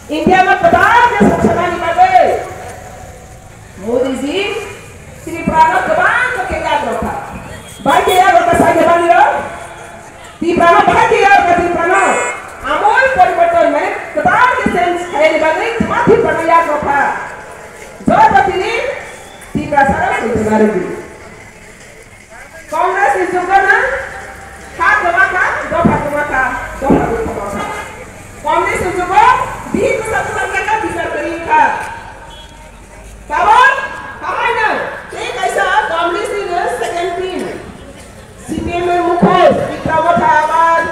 India में प्रधान के सक्षमा निकाले मोदी जी श्री प्राणव प्रधान को क्या रखा बाई के याद रखा साइड बनी रहो ती प्राणव बाई के याद रखा ती प्राणव आमूल परिवर्तन में प्रधान के सेंस है निकाले माथी प्राणव याद रखा जो बतिनी ती प्रासारा को जगारे दी कांग्रेस इस जुगाना हाथ दबाका दो कांग्रेस इस जुगा बीच में सबसे संख्या का विचार करेगा काबर हमारे एक ऐसा कांग्रेस ने सेकंड टीम सीपीएम में मुखोज विक्रमोठ आवाज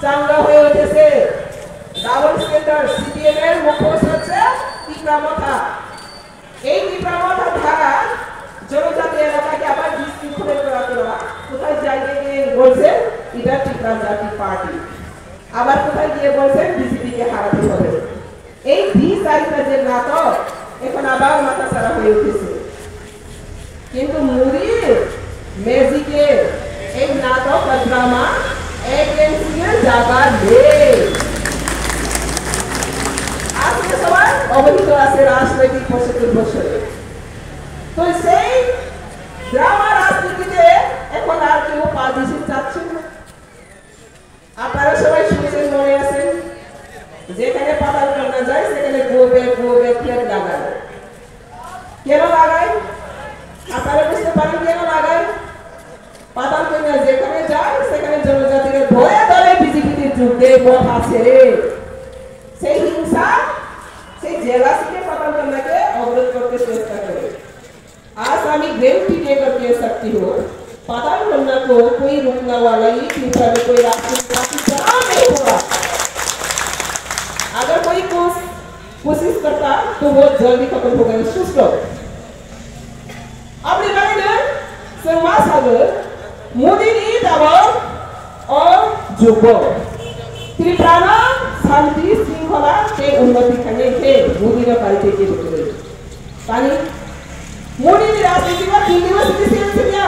चांगला हुए वजह से रावण स्केटर सीपीएम में मुखोज से विक्रमोठ एक विक्रमोठ था जनजाति इलाका के आवाज जिसकी खुले कराते रहा उधर जाएंगे गोल से इधर टिकरा जाती पार्टी আবার কোথায় গিয়ে বলছেন বিজেপি কে হারাতে হবে এই 20 তারিখে যে নাটক এখন আবার মাথা সারা হয়ে উঠেছে কিন্তু মুড়ি ম্যাজিকে এই নাটক আর ড্রামা এজেন্সির জায়গা নেই আজকে সবাই অবহিত আছে রাজনৈতিক পরিস্থিতির বছরে তো সেই ড্রামা রাজনীতিতে এখন আর কেউ পা দিতে চাচ্ছে না আপনারা সবাই শুনছেন মনে আছেন যেখানে পাতাল করতে যায় সেখানে গোবে ফের লাগায় কেন লাগায় আপনারা বুঝতে পারেন কেন লাগায় পাতাল করে যেখানে যায় সেখানে জনজাতিকে ধরে ধরে বিজেপিতে যুদ্ধে কথা ছেড়ে সেই হিংসা সেই জেলাসিকে পাতাল করতে অবরোধ করতে চেষ্টা করে आज আমি গ্যারান্টি देकर कह सकती हूँ पाताल गंगा को कोई रुकने वाला ही तीसरा में कोई रास्ता नहीं होगा अगर कोई कोशिश करता तो वो जल्दी खत्म होगा सुस्त अब निकालने संवाद सागर मोदी ने दबाव और जुबो त्रिपुरा शांति श्रृंखला के उन्नति करने के मोदी ने पार्टी के लिए तानी मोदी ने राजनीति में यूनिवर्सिटी से किया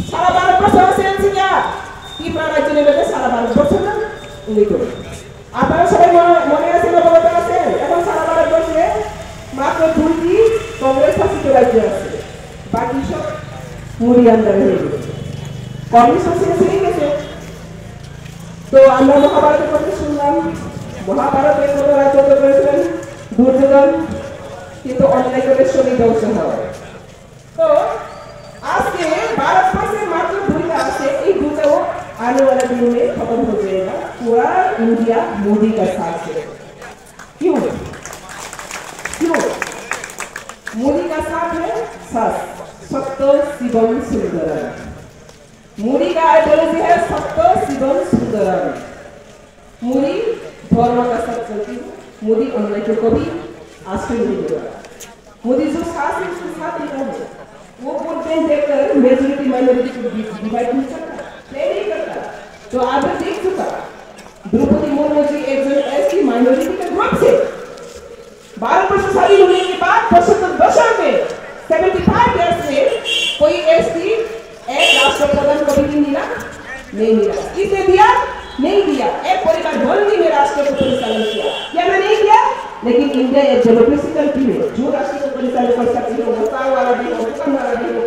सारा भारतवर्ष सेंस किया त्रिपुरा राज्य ने लेके सारा भारतवर्ष ना उन्हीं को আপনারা সবাই মনে আছে না বলতে আছে এখন সারা ভারতবর্ষে মাত্র 2টি কংগ্রেস শাসিত রাজ্য আছে বাকি সব মুড়ি আন্ডারে হয়ে গেছে কংগ্রেস শাসিত হয়ে গেছে তো আমরা মহাভারতের কথা শুনলাম মহাভারতে কোন রাজ্য করেছিলেন দুর্যোধন কিন্তু অন্যায় করে শনি ধ্বংস হয় তো আজকে भारतवर्ष में मात्र 2टा আছে এই দুটো आने वाले दिनों में खत्म हो जाएगा पूरा इंडिया मोदी का साथ है क्यों मोदी का साथ है सत्य शिवम सुंदरम मोदी का आइडियोलॉजी है सत्य शिवम सुंदरम मोदी धर्म का साथ चलती है मोदी अन्याय को कभी आश्रय नहीं देगा मोदी जो साथ है उसके साथ ही रहेगा वो बोलते हैं देखकर मेजॉरिटी माइनॉरिटी को डिवाइड नहीं करता नहीं करता तो आप देख चुका द्रौपदी मुर्मू जी एक जन ऐसी माइनॉरिटी के ग्रुप से 12 वर्ष शादी होने के बाद 75 वर्षों में 75 इयर्स में कोई ऐसी एक राष्ट्रप्रधान कभी नहीं मिला किसने दिया नहीं दिया एक परिवार ढोलनी में राष्ट्र को परिचालन किया क्या मैं नहीं किया लेकिन इंडिया एक डेमोक्रेसी कंट्री है जो राष्ट्र को परिचालन कर सकती है वोटार वाला भी हो हुक्म वाला भी हो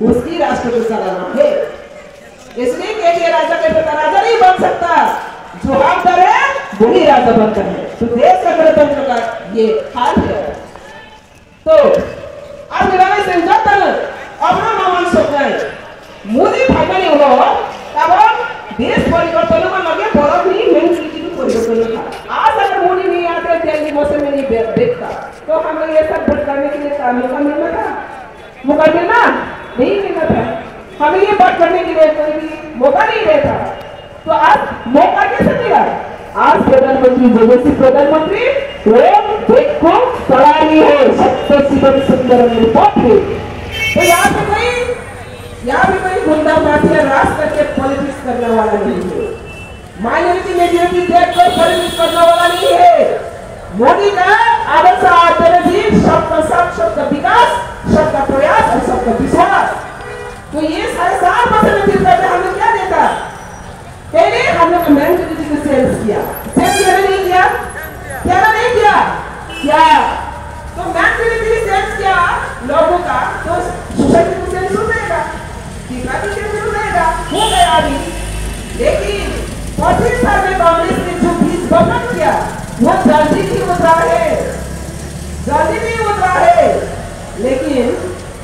उसकी राष्ट्र को चलाना है इसलिए के राजा के बेटा राजा नहीं बन सकता जो हम करे वही राजा बनता है तो देश का गणतंत्र का ये हाल है तो अब निराला संजातन अपना मामन सोचाए मोदी फाइनली हो तब देश परिवर्तन में लगे बहुत ही मेंटालिटी को परिवर्तन था आज अगर मोदी नहीं आते दिल्ली मौसम में नहीं देखता तो हमें ये सब वोट करने के लिए मौका मिलना था मौका मिलना नहीं मिलना था हमें ये बात करने के लिए कोई भी मौका नहीं देता तो आज मौका कैसे मिला आज प्रधानमंत्री जगत प्रधानमंत्री वो देश को चलानी है सत्य शिवम सुंदरम रिपोर्ट है तो यहाँ पे कोई गुंडा माफिया राष्ट्र के पॉलिटिक्स करने वाला नहीं है माइनॉरिटी मेजॉरिटी देखकर पॉलिटिक्स करने वाला नहीं है मोदी का आदर्श आइडियोलॉजी सबका साथ सबका विकास सबका प्रयास और सबका विश्वास तो ये 4.5% में हमने क्या देखा पहले हम लोग मेंटालिटी को सेंस किया नहीं किया क्या, वो जल्दी भी उतरा है, जल्दी भी उतरा है, लेकिन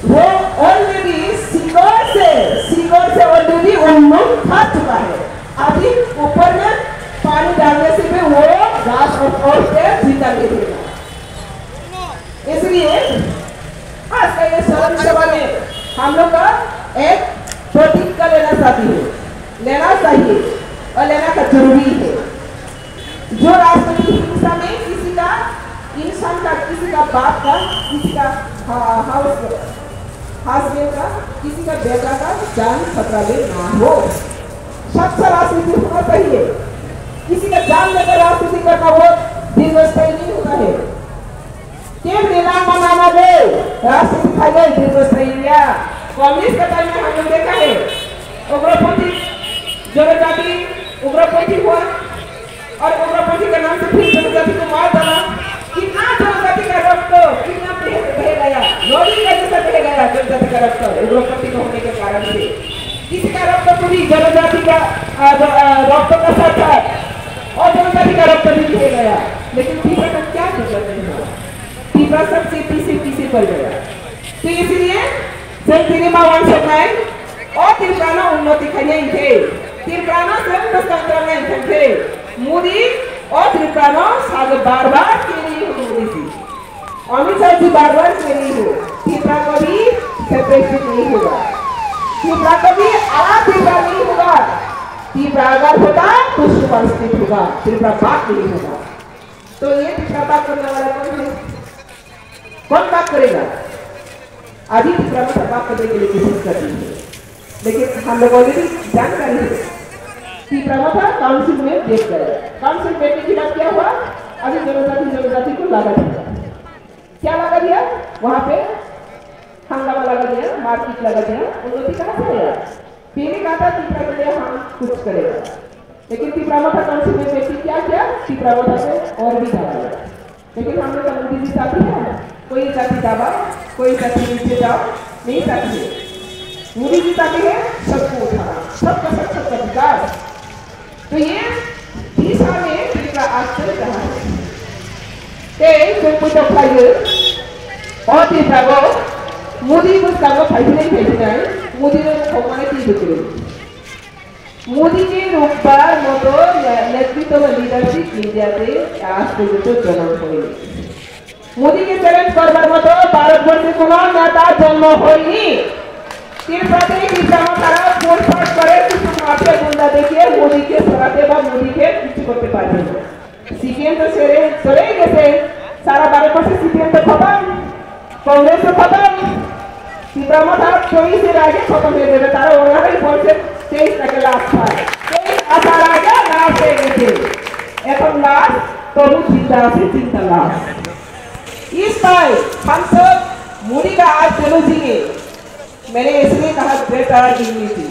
वो ऑलरेडी सीकर से ऑलरेडी उन्मुख थक चुका है। अभी ऊपर में पानी डालने से भी वो घास और पेड़ जीता नहीं देगा। इसलिए आज का ये सरल सभा में हम लोग का एक प्रतिज्ञा लेना चाहिए और लेना का जरूरी है। जो राष्ट्रपति हिंसा में किसी का इंसान का, किसी का बाप का, किसी का हस्बैंड का, किसी का बेटा का जान खतरा में ना हो, सबसे राजनीति होना चाहिए। किसी का जान लेकर राजनीति करना वो दीर्घस्थायी नहीं होता है। केवल नीलाम बनाना दे राजनीति खा गए दीर्घस्थायी। कांग्रेस का टाइम में हम लोग देखा है, उग्रपंथी जनजाति उग्रपंथी हुआ और उग्रपंथी के नाम से फिर जनजाति को मार डाला। कितना जनजाति का रक्त कितना बह गया, नदी का जैसा बह गया जनजाति का रक्त उग्रपंथी को होने के कारण से। किसी का रक्त पूरी जनजाति का रक्त का साथ साथ और जनजाति का रक्त भी बह गया, लेकिन तीसरा का क्या मतलब नहीं हुआ, तीसरा सबसे पीछे पड़ गया। तो इसलिए Sentirima wansakai, oh tirkana unnati kanya inte, tirkana स्वयं प्रस्तावना inte, मोदी और tirkana साग बार केली हो मोदी सी, अमित शाह जी बार केली हो, tirka कभी सेपरेशन नहीं होगा, tirka कभी अलग tirka नहीं होगा, tirka अगर होगा तो सुपरस्टिट होगा, tirka बात नहीं होगा। तो ये tirka बात करने वाला कौन है? कौन बात करेगा? अभी टिप्रामा बात करने के लिए कोशिश कर रही है, लेकिन हम लोग ऑलरेडी जानकारी है। टिप्रामा था काउंसिल में देख गए, काउंसिल बैठने के बाद क्या हुआ? अभी जनजाति को लगा दिया। क्या लगा दिया? वहाँ पे हंगामा लगा दिया, मारपीट लगा दिया। उन्नति कहाँ से आया? पहले कहा था टिप्रा के लिए हम कुछ करेगा, लेकिन टिप्रामा था काउंसिल में बैठी क्या किया? टिप्रामा था से और भी दबा, लेकिन हम लोग मोदी जी साथी है, कोई जाति दावा, कोई जाति नीचे जाओ नहीं चाहती है। मोदी जी चाहते हैं सबको उठाना, सबका विकास। तो ये 30 साल में टिप्रा आज चल रहा है। तो और टिप्रा को मोदी को कागो फाइल नहीं भेजना है, मोदी ने भगवान की बिक्री, मोदी के रूप पर मोटो नेतृत्व लीडरशिप इंडिया से आज तो जन्म हुई। मोदी के चरण करबार मतो भारतवर्षे कोनो नेता जन्म হয়নি। তিরপাতে কিসানো তারা ফোর্স করে কিছু মাফিয়া গুন্ডা দেখিয়ে মোদিকে সরাতে বা মোদিকে কিছু করতে পারবে না। সিপিএম তো চলে গেছে, সারা ভারতবর্ষে সিপিএম তো খতম, कांग्रेस तो खत्म, टिप्रामा था 24 से आगे खत्म हो गए। तारा ওনারাই বলছে 23 টাকা লাস্ট হয়, 23 আসার আগে লাস্ট হয়ে গেছে। এখন লাস্ট তবু চিন্তা আছে, চিন্তা লাস্ট। इस बार हम सब मोदी का आइडियोलॉजी में, मैंने इसलिए कहा ग्रेटर यूनिटी,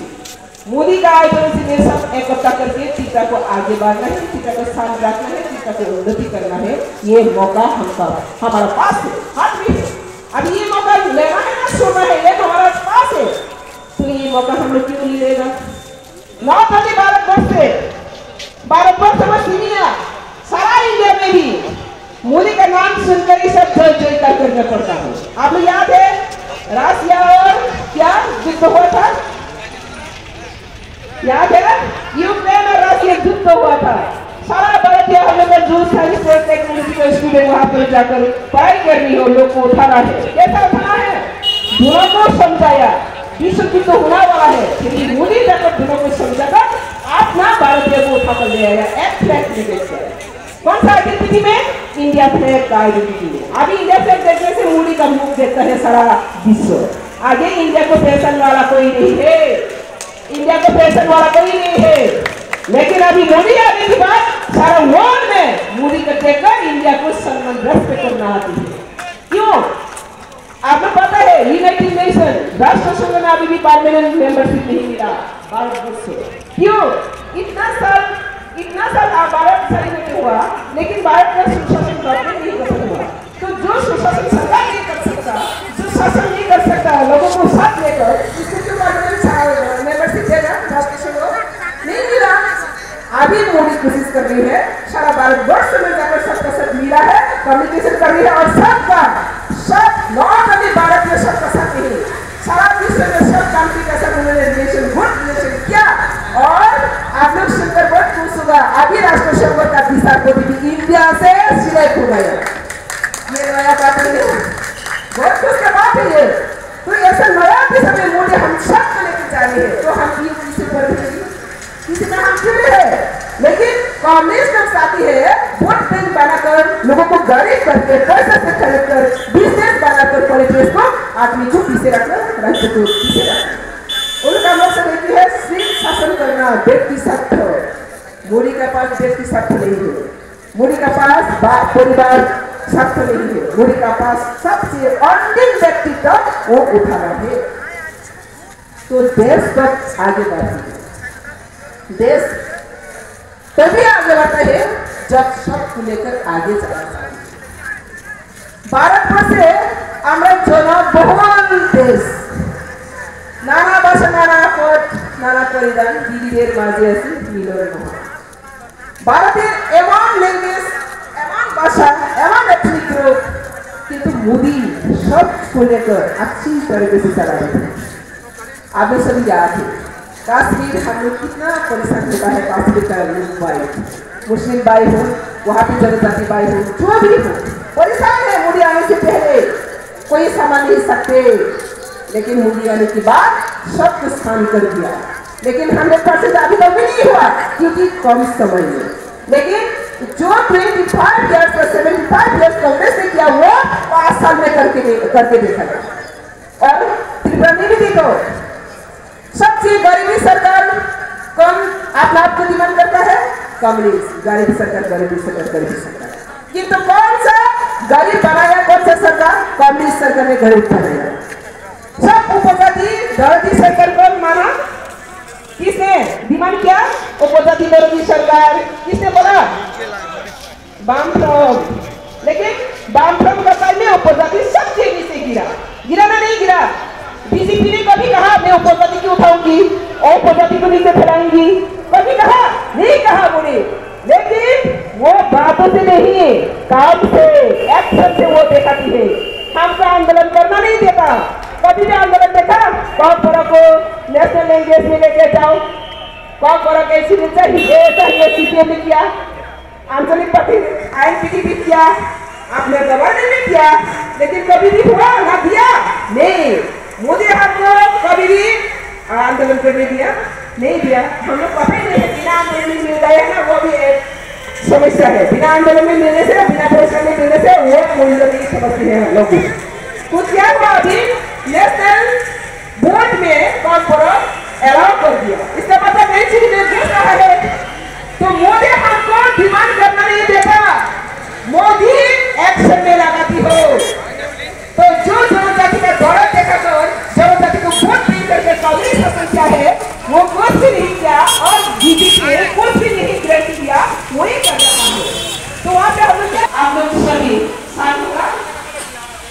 मोदी का आइडियोलॉजी में सब एकता करके टीका को आगे बढ़ना है, टीका को स्थान रखना है, टीका को उन्नति करना है। ये मौका हमारा पास है, हाथ में है। अब ये मौका लेना है ना छोड़ना है, ये हमारा पास है। तो ये मौका हम लोग क्यों नहीं लेगा? नॉट ओनली भारतवर्ष में दुनिया, सारा इंडिया में भी मोदी का नाम सुनकर ही सब जय करना पड़ता है। आपको याद है रशिया और क्या युद्ध हुआ था? याद है ना? यूक्रेन और रशिया युद्ध हुआ था। सारा भारतीय हम लोग जो साइंस और टेक्नोलॉजी का स्टूडेंट वहां पर जाकर पढ़ाई करनी हो, लोग को उठाना है। कैसा उठाना है? दोनों को समझाया विश्व युद्ध होने वाला है, लेकिन मोदी जाकर दोनों को समझाकर अपना भारतीय को उठाकर ले आया। एक फ्लैग लेकर कौन सा आइडेंटिटी में? इंडिया फ्लैग का आइडेंटिटी में। अभी इंडिया फ्लैग देखने से मोदी का मुख देखता है सारा विश्व। आगे इंडिया को फैशन वाला कोई नहीं है, इंडिया को फैशन वाला कोई नहीं है। लेकिन अभी मोदी आने के बाद सारा वर्ल्ड में मोदी को देखकर इंडिया को सम्मान रेस्पेक्ट करना आती है। क्यों? आपको पता है यूनाइटेड नेशन राष्ट्र संघ में अभी भी परमानेंट मेंबरशिप नहीं मिला भारतवर्ष से। क्यों? इतना साल भारत नहीं हुआ, लेकिन भारत का सुशासन गवर्नमेंट नहीं कर सकता। तो जो सुशासन सरकार नहीं कर सकता, जो शासन नहीं कर सकता, लोगों को साथ लेकर इसको मेंबरशिप देगा राष्ट्र संघ नहीं मिला। अभी मोदी कोशिश कर रही है सारा भारतवर्ष में जाकर सबका साथ मिला है, कम्युनिकेशन कर रही है और सबका सब नॉट ओनली भारत में सबका साथ नहीं, सारा विश्व में सब कंट्री के साथ उन्होंने रिलेशन गुड रिलेशन किया। और आप लोग सुनकर बहुत खुश होगा, अभी राष्ट्र संघ का दिशा को भी इंडिया से सिलेक्ट हो गया। ये नया बात नहीं है, बहुत खुश की बात है ये। तो ऐसा नया दिशा में मोदी हम सब को लेकर जा रहे हैं, तो हम किसी पर किसी में हम क्यों है, लेकिन कांग्रेस लोग साथी है वोट बैंक बनाकर लोगों को गरीब करके पैसा से खरीद कर बिजनेस बनाकर पॉलिटिक्स को आदमी को पीछे रखना, राज्य को पीछे रखना। उनका मकसद एक है सिर्फ शासन करना, व्यक्ति स्वार्थ। मोदी के पास व्यक्ति स्वार्थ नहीं है, मोदी के पास परिवार स्वार्थ नहीं है, मोदी के पास सबसे अंतिम व्यक्ति तक वो उठाना है। तो देश तक आगे बढ़े, देश तभी आगे बढ़ता है जब सबको लेकर आगे चला जाए। भारतवर्षे আমরা জনবহুল দেশ, নানা ভাষা নানা পথ নানা পরিধান দিদিদের মাঝে আছে মিলন মহা। ভারতের এমন ল্যাঙ্গুয়েজ এমন ভাষা এমন এথনিক গ্রুপ, কিন্তু मोदी सबको लेकर अच्छी तरीके से चला रहे हैं। आप लोग सभी याद है कश्मीर हम लोग कितना परेशान होता है, कश्मीर का लोग भाई मुस्लिम भाई हो, वहाँ पे जनजाति भाई हो, जो भी हो परेशान है। मोदी आने से पहले कोई समझ नहीं सकते, लेकिन मोदी आने के बाद सब कुछ शांत कर दिया। लेकिन 100% अभी तक भी नहीं हुआ क्योंकि कम समय में, लेकिन जो 25 ईयर्स और 75 ईयर्स कांग्रेस ने किया वो 5 साल में करके देखा गया। और त्रिपुरा में भी देखो, सबसे गरीबी सरकार कौन अपना आप को डिमांड करता है, कांग्रेस। गरीबी सरकार गरीबी सरकार गरीबी सरकार, किंतु कौन सा गरीब बनाया, कौन सा सरकार, कांग्रेस सरकार ने गरीब बनाया। सब उपजाति दर्दी सरकार कौन माना, किसने डिमांड किया, उपजाति दर्दी सरकार। किसने बोला, वामफ्रंट। लेकिन वामफ्रंट का टाइम में उपजाति सबसे नीचे गिरा ना नहीं गिरा। बीजेपी ने कभी कहा मैं उपजाति की उठाऊंगी और उपजाति को नीचे फैलाऊंगी, कभी कहा नहीं कहा बोले। लेकिन वो बातों से नहीं काम से एक्शन से वो दिखाती है। हमको आंदोलन करना नहीं देता, कभी भी आंदोलन देखा कॉकबरा को नेशनल लैंग्वेज में लेके जाओ, कॉकबरा कैसी चाहिए सीपीएम ने किया, आंचलिक पार्टी आईएनपीटी भी किया, आपने गवर्नर ने किया, लेकिन कभी भी हुआ ना दिया नहीं। मोदी हमको कभी भी आंदोलन करने दिया नहीं दिया। हम लोग पता ही नहीं, बिना आंदोलन में मिल गए ना, वो भी एक समस्या है। बिना आंदोलन में मिलने से, बिना पुरस्कार में मिलने से वो मूल्य नहीं समझते हैं लोग। कुछ क्या हुआ, अभी नेशनल बोर्ड में कॉर्पोरेट अलाउ कर दिया, इसका मतलब नई चीज निर्देश रहा है। तो मोदी हमको डिमांड करना नहीं देता, मोदी एक्शन में लगाती हो। तो जो जनजाति का दौरा देखा कर जनजाति को वोट नहीं करके कांग्रेस शासन क्या है वो कुछ भी नहीं किया और बीजेपी ने कुछ भी नहीं गारंटी दिया, वही कर रहा है। तो वहाँ पे हम लोग क्या, आप लोग सभी साथ होगा,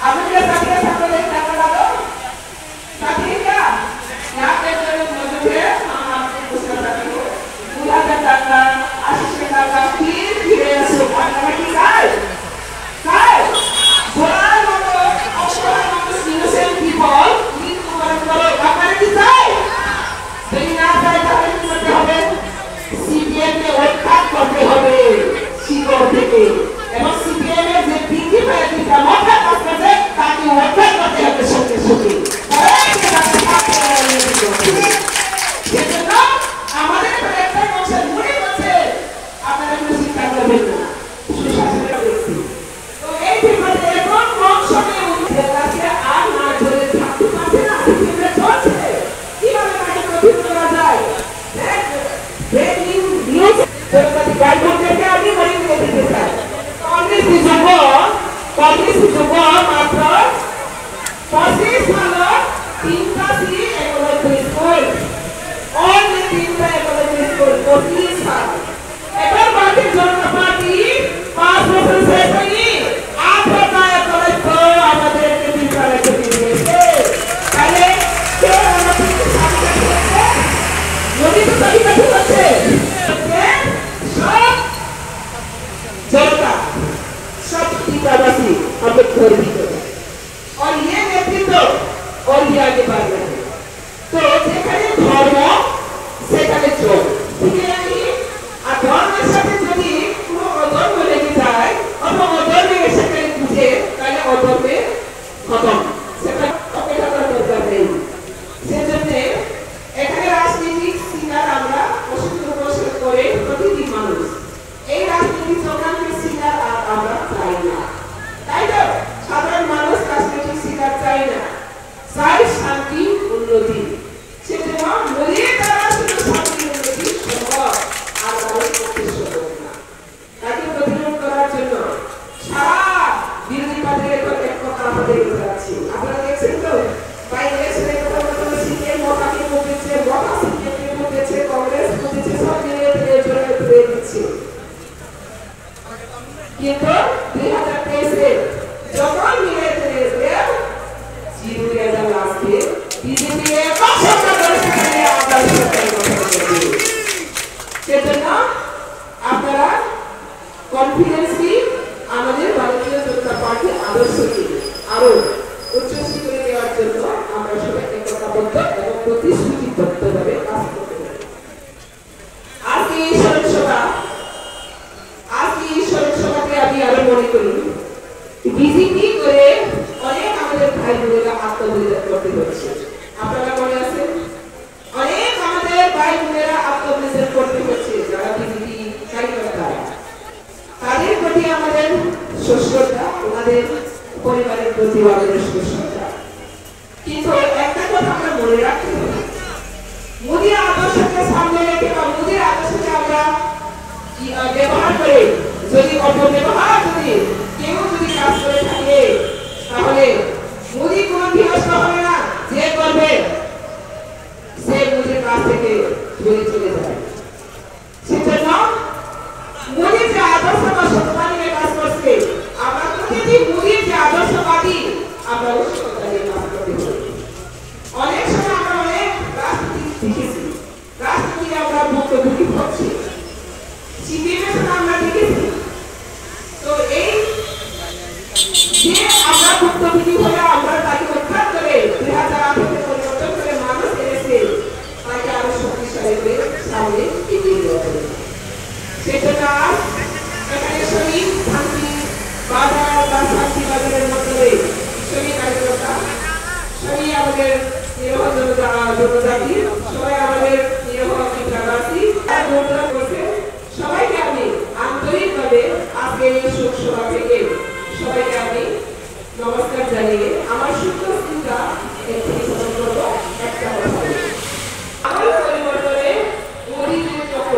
आप लोग क्या साथी है, सब लोग एक साथ लगा दो साथी क्या, यहाँ पे जो लोग मौजूद है हम आपको कुछ कर सकते हो, पूरा करता का आशीष के का फिर सुबह कमेटी का हम लोग गर्वित हैं और ये नेतृत्व और ये आगे बढ़ रहे हैं। तो যেখানে ধর্ম সেখানে যোগ, ঠিক আছে? আর ধর্মের সাথে যদি কোনো অধর্ম লেগে যায় অথবা অধর্মে সেখানে বুঝে তাহলে অধর্মে খতম, সেটা অপেক্ষা করার দরকার নেই। সেজন্য এখানে রাজনীতিক সিঙ্গার আমরা বসে করে প্রতিটি মানুষ এই রাজনীতিক প্রোগ্রামকে সিঙ্গার আর আমরা চাই না, তাই তো? সাধারণ মানুষ রাজনীতিক সিঙ্গার চাই না, চাই শান্তি উন্নতি। সেজন্য মোদির দ্বারা শুধু শান্তি উন্নতি সম্ভব, আর কারোর পক্ষে সম্ভব না। তাকে প্রতিরোধ করার জন্য সারা বিরোধী পার্টির এক কথা আমাদের আছে। আপনারা দেখছেন তো বাই ইলেকশনের কথা বলতে সিপিএম মহাকে বলতেছে, মহা সিপিএমকে বলতেছে, কংগ্রেস বলতেছে, সব মিলিয়ে জোরে দিচ্ছে। কিন্তু 2023-এ যখন মিলে আসবে বিজেপি একক সরকার সেখানে আবার সরকার গঠন করবে। সেজন্য আপনারা কনফিডেন্সলি আমাদের ভারতীয় জনতা পার্টি আদর্শকে আরো উচ্চশী করে দেওয়ার জন্য আমরা সবাই একতাবদ্ধ এবং প্রতিশ্রুতিবদ্ধভাবে কাজ করতে পারি। আজকে এই স্মরণসভাতে আমি আরো মনে করি বিজেপি করে অনেক আমাদের ভাই বোনেরা আত্মবলিদান করতে হচ্ছে। আপনারা মনে আছেন অনেক আমাদের ভাই বোনেরা আত্মবলিদান করতে হচ্ছে যারা বিজেপি কার্যকর্তা, তাদের প্রতি আমাদের শ্রদ্ধা, ওনাদের পরিবারের প্রতি আমাদের শ্রদ্ধা। কিন্তু একটা কথা আমরা মনে রাখতে হবে, মোদির আদর্শকে সামনে রেখে বা মোদির আদর্শকে আমরা ব্যবহার করে যদি অপব্যবহার যদি কেউ যদি কাজ করে থাকে তাহলে মোদি কোনো বিনষ্ট হবে না, যে করবে সে মোদির কাছ থেকে দূরে চলে যায়। সেজন্য মোদির যে আদর্শ বা সত্যতা নিয়ে কাজ করছে, আমরা প্রতিটি মোদির যে আদর্শবাদী আমরা ওই সত্যতা নিয়ে কাজ করতে পারি। অনেক সময় আমরা অনেক রাজনীতি দেখেছি, রাজনীতিতে আমরা ভুক্তভোগী হচ্ছি, সিপিএমের সাথে আমরা দেখেছি। তো এই যে আমরা ভুক্তভোগী হয়ে আমরা তাকে উদ্ধার করে 2018-তে পরিবর্তন করে মানুষ এনেছে, তাকে আরো শক্তিশালী করে সামনে এগিয়ে দেওয়া হবে। সেজন্য আজ এখানে শ্রমিক শান্তি বাজার বা শান্তি বাজারের মধ্যে শ্রমিক কার্যকর্তা, সবাই আমাদের নিরহ জনজাতি, সবাই আমাদের নিরহ বিদ্যাবাসী করছে, সবাইকে আমি আন্তরিকভাবে আজকে এই শোক সভা থেকে সবাইকে আমি নমস্কার জানিয়ে আমার সুন্দর চিন্তা এখানে খতম করব। একটা কথা আমার পরিবর্তনে মোদি যে চক্র,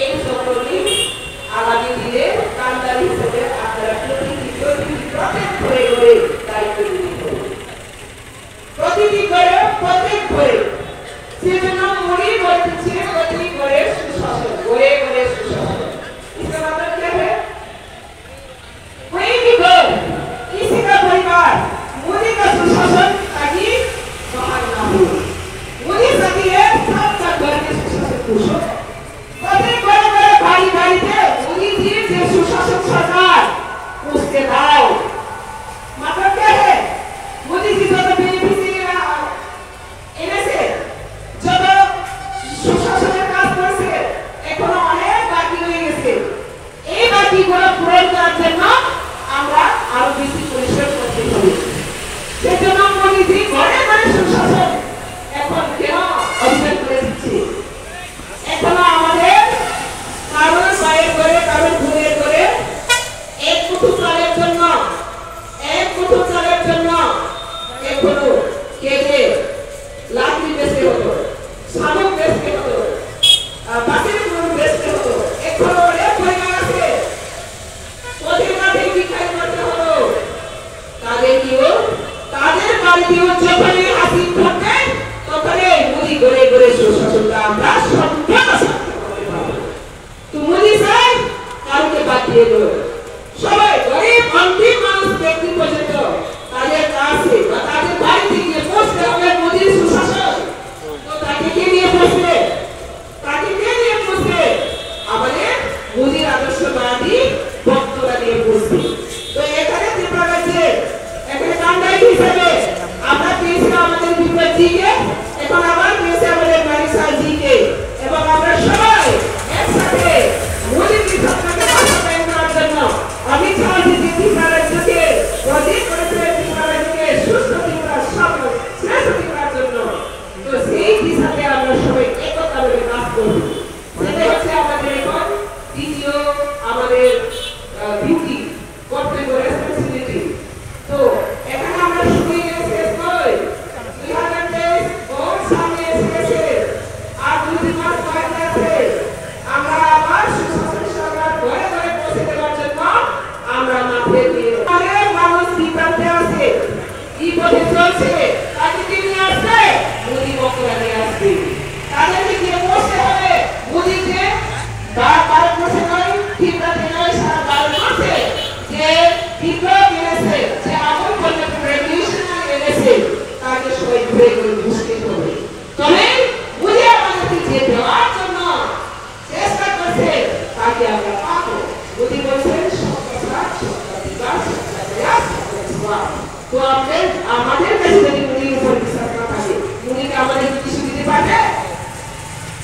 এই চক্রটি আগামী দিনে কান্ডারি হিসেবে আপনারা প্রতিটি ঘরে ঘরে দায়িত্ব দিতে হবে, প্রতিটি ঘরে প্রত্যেক ঘরে। সেজন্য মোদি বলতেছে প্রতিটি ঘরে সুশাসন, ঘরে ঘরে সুশাসন। इसका मतलब क्या है? कोई भी घर, किसी का परिवार मोदी का सुशासन ताकि बाहर ना हो। मोदी चाहिए सबका घर में सुशासन खुश हो। प्रत्येक बड़े बड़े भाई भाई थे मोदी जी से सुशासन सरकार उसके दाव। मतलब क्या है? मोदी जी तो बेनिफिशियरी এনে से जब সুশাসনের কাজ করছে এখনো অনেক বাকি রয়ে গেছে। এই বাকিগুলো পূরণ করার জন্য আমরা আরো বেশি পরিশ্রম করতে হবে। সেজন্য মোদিজি ঘরে ঘরে সুশাসন এখন কেন অভিযান করে দিচ্ছে? এখনো আমাদের কারোর পায়ের করে কারোর ঘুরে করে এক মুঠো চালের জন্য এখনো কেটে লাকড়ি বেচতে হতো, শামুক বেচতে হতো, বাসের গরু বেচতে হতো। এখনো অনেক পরিবার আছে পথে মাঠে ভিক্ষায় করতে হতো। তাদের বাড়িতেও যখনই হাসিন থাকতেন তখনই মোদি ঘরে ঘরে সুশাসনটা আমরা সম্পূর্ণ করতে পারবো। তো মোদি সাহেব কাউকে বাদ দিয়ে দেবো, সবাই গরিব অন্তিম মানুষ ব্যক্তি পর্যন্ত তাদের কাছে বা তাদের বাড়িতে গিয়ে পৌঁছতে হবে মোদির সুশাসন। তো তাকে কে নিয়ে পৌঁছবে? আমাদের মোদির আদর্শবাদী ভক্তরা নিয়ে পৌঁছবে। তো এখানে ত্রিপুরা 이번에 전시회 아직이니았어요. 우리 먹고라니았어요. তাদেরকে দিয়ে বসতে হবে মোদিকে ভারতবর্ষে নয় তিব্বতে নয় সারা ভারতবর্ষে যে বিপ্লব এনেছে যে আমল করলে রেভলিউশনারি এনেছে তাকে সবাই ঘুরে ঘুরে বুঝতে হবে তবে বুঝে আমাদেরকে যে দেওয়ার জন্য চেষ্টা করছে তাকে আমরা পাবো মোদি বলছেন সরকার সরকার বিকাশ সরকার প্রয়াস তো আমাদের কাছে যদি মুনির উপর বিশ্বাস না থাকে মুনিকে আমাদের কিছু দিতে পারবে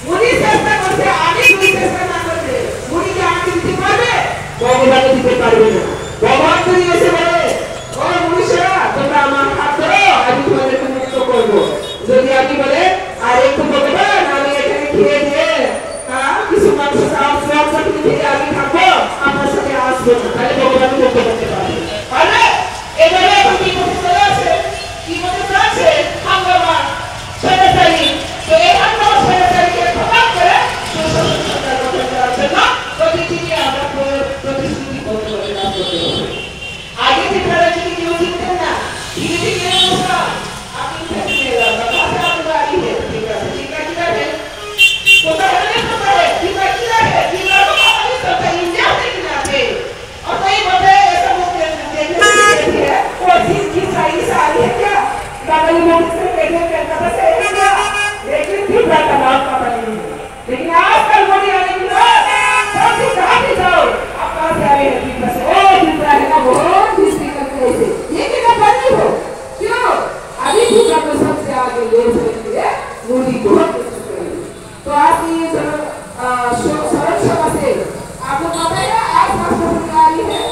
মুনি চেষ্টা করছে আগে মুনি চেষ্টা না করছে মুনিকে আগে দিতে পারবে ভগবান দিতে পারবে না ভগবান যদি এসে বলে ও মনীষরা তোমরা আমার হাত ধরো আমি তোমাদেরকে মুক্ত করবো যদি আপনি বলে আর একটু ভগবান আমি এখানে খেয়ে দিয়ে কিছু মানুষ থেকে আমি থাকবো আপনার সাথে আসবো না তাহলে ভগবান মুক্ত করতে পারবে পারবে এবারে এখন কি করতে চলে আসে কি করতে চাচ্ছে হাঙ্গামা সেক্রেটারি তো এই হাঙ্গামা সেক্রেটারিকে খবর করে সুশাসন সরকার গঠন করার জন্য প্রতিদিনই আমরা প্রতিশ্রুতি করতে হবে কাজ করতে হবে আগে থেকে যদি কেউ চিনতেন না ধীরে ধীরে অবস্থা আপনি ফেসে গেলাম বা কাছে আপনারা আগে ঠিক আছে ঠিক আছে কোথায় হলে কোথায় ঠিক আছে ঠিক আছে আমাদের সরকার ইন্ডিয়া থেকে না আছে অতএব বলে এসব देखने वो चीज की सही सारी है क्या दादाजी मोदी से देखने कलकत्ता से है क्या लेकिन ठीक है तमाम पता नहीं लेकिन आजकल मोदी आने की सब कहाँ भी जाओ आप कहाँ से आए हैं ठीक से ओ दूसरा है ना बहुत दूसरी करते ऐसे ये क्या बनी हो क्यों अभी दूसरा तो सबसे आगे ले सकते मोदी बहुत कोशिश करेंगे तो आज की सरल सभा से आपको पता है आज राष्ट्रपति आ रही है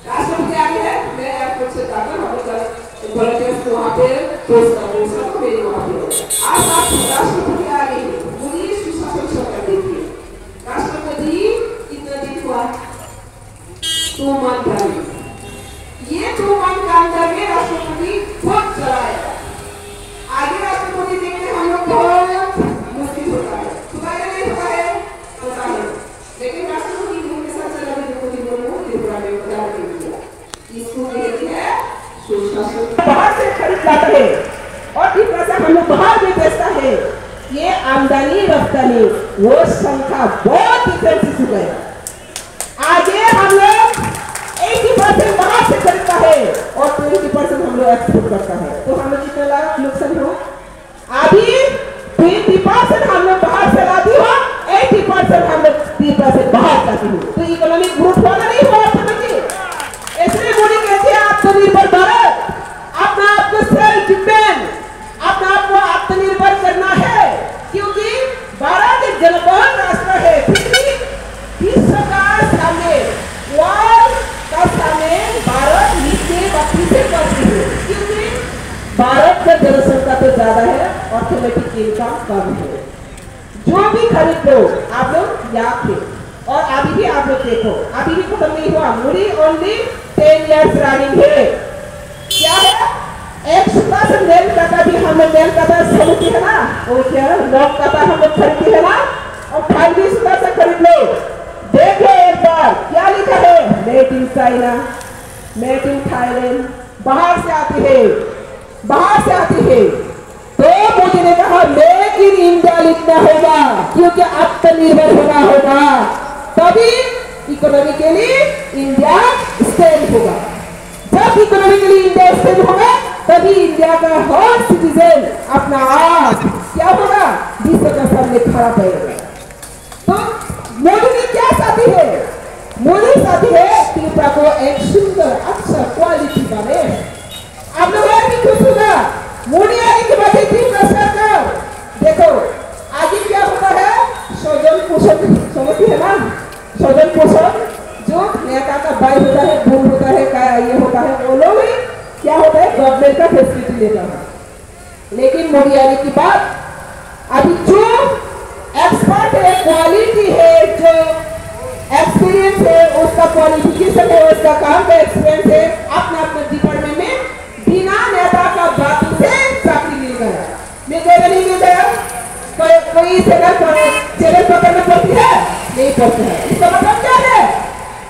राष्ट्रपति आ गए हैं मैं एयरपोर्ट से जाकर हम लोग वॉलंटियर्स को वहाँ पे पोस्ट कर रहे हैं सबको मेरे वहाँ पे आज आप राष्ट्रपति आ गए हैं मुझे सुशासन सरकार देखिए राष्ट्रपति कितना दिन हुआ 2 मंथ का ये 2 मंथ का अंदर में राष्ट्रपति खुद चलाया आगे राष्ट्रपति देखने हम लोग बहुत मुश्किल होता है सुधार नहीं होता है लेकिन राष्ट्रपति के साथ चला भी देखो दिन में त्रिपुरा में बता रही इसको कहते हैं सुशासन बाहर से खरीद लाते हैं और त्रिपुरा से हम लोग बाहर में बेचता है ये आमदनी रफ्तानी वो संख्या बहुत डिफरेंस हो गया आगे हम लोग 80% बाहर से खरीदता है और 20% हम लोग एक्सपोर्ट करता है तो हमें कितना लाभ नुकसान हो अभी 20% हम लोग बाहर से लाती हो 80% हम लोग 30% बाहर जाती हो तो इकोनॉमिक ग्रोथ होना नहीं हुआ समझिए इसलिए मोदी कहते हैं आत्मनिर्भर भारत अपना आप को सेल्फ डिपेंड अपना आप को आत्मनिर्भर करना है क्योंकि भारत एक जनबहुल राष्ट्र है विश्व का सामने वर्ल्ड का सामने भारत नीचे बाकी से बढ़ती है क्योंकि भारत का जनसंख्या तो ज्यादा है ऑर्थोमेटिक इनकम कम है जो भी खरीद लो आप लोग याद थे और अभी भी आप लोग देखो अभी भी खत्म नहीं हुआ मुड़ी ओनली 10 years रनिंग है क्या है एक सुशासन रेल कथा भी हम लोग रेल कथा खरीदती है ना वो क्या लोक कथा हम लोग खरीदती है ना और 5 सुशासन खरीद लो देख लो एक बार क्या लिखा है made in China made in Thailand बाहर से आती है तो मोदी ने कहा मेक इन इंडिया लिखना होगा क्योंकि आत्मनिर्भर होना होगा तभी इकोनॉमिकली इंडिया स्टैंड होगा जब इकोनॉमिकली इंडिया स्टैंड होगा तभी इंडिया का हर सिटीजन अपना आप क्या होगा विश्व का सामने खड़ा करेगा तो मोदी ने क्या साथी है मोदी साथी है त्रिपुरा को एक सुंदर अच्छा क्वालिटी बने आप लोग भी खुश होगा मोदी आने के बाद त्रिपुरा सरकार देखो आगे क्या होता है स्वजन पोषण समझती है ना स्वजन पोषण जो नेता का भाई होता है बूढ़ होता है क्या ये होता है वो लोग ही क्या होता है गवर्नमेंट का फैसिलिटी लेता है लेकिन मोदी आने की बात अभी जो एक्सपर्ट है क्वालिटी है जो एक्सपीरियंस है उसका क्वालिफिकेशन है उसका काम का एक्सपीरियंस है अपने अपने डिपार्टमेंट में बिना नेता का बात से चाकरी मिल गया मिल गया नहीं मिल गया कोई जगह चैलेंज पकड़ना पड़ती है नहीं पड़ता है इसका मतलब क्या है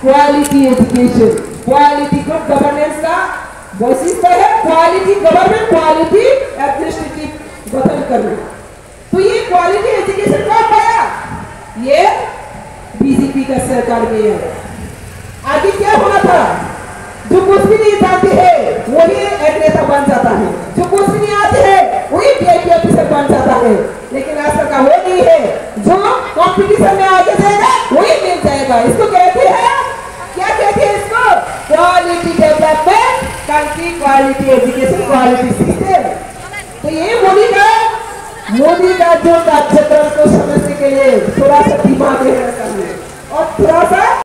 quality education quality good governance का वैशिष्ट है क्वालिटी गवर्नमेंट, क्वालिटी एडमिनिस्ट्रेटिव गठन करना। तो ये क्वालिटी एजुकेशन कब पाया? ये बीजेपी का सरकार में है। आगे क्या होना था? जो कुछ भी नहीं जानते हैं वही एक नेता बन जाता है, जो कुछ भी नहीं आते हैं वही वीआईपी ऑफिसर बन जाता है। लेकिन आजकल का वो नहीं है, जो कंपटीशन में आगे जाएगा वही मिल जाएगा। इसको कहते हैं, क्या कहते हैं इसको? Quality development, country quality education, quality system. तो ये मोदी का जो कार्यक्रम को समझने के लिए थोड़ा सा दिमाग है और थोड़ा सा